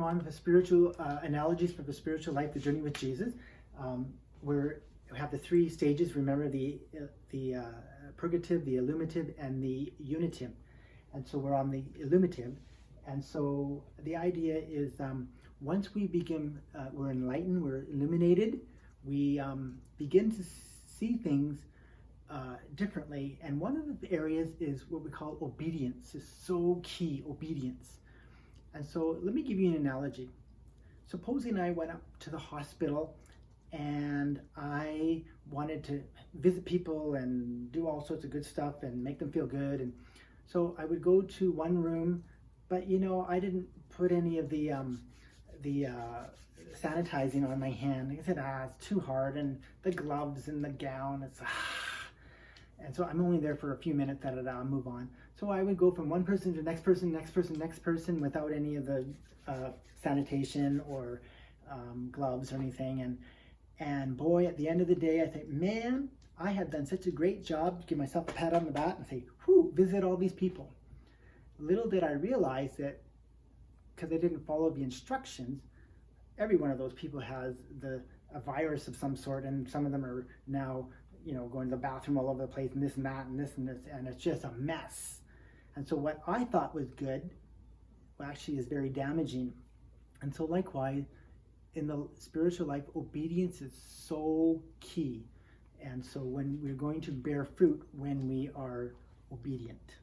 on with the spiritual analogies for the spiritual life, the journey with Jesus. We have the three stages. Remember the purgative, the illuminative, and the unitive. And so we're on the illuminative. And so the idea is once we begin, we're enlightened, we're illuminated, we begin to see things differently. And one of the areas is what we call obedience. Is so key, obedience. And so let me give you an analogy. Supposing I went up to the hospital and I wanted to visit people and do all sorts of good stuff and make them feel good. And so I would go to one room, but you know, I didn't put any of the sanitizing on my hand. I said, it's too hard, and the gloves and the gown, and so I'm only there for a few minutes, I'll move on. So I would go from one person to the next person, next person, next person without any of the sanitation or gloves or anything. And boy, at the end of the day, I think, man, I have done such a great job. Give myself a pat on the back and say, whew, visit all these people. Little did I realize that because I didn't follow the instructions, every one of those people has a virus of some sort, and some of them are now, you know, going to the bathroom all over the place, and this and that, and this and this, and it's just a mess. And so what I thought was good, well, actually is very damaging. And so likewise, in the spiritual life, obedience is so key. And so when we're going to bear fruit when we are obedient.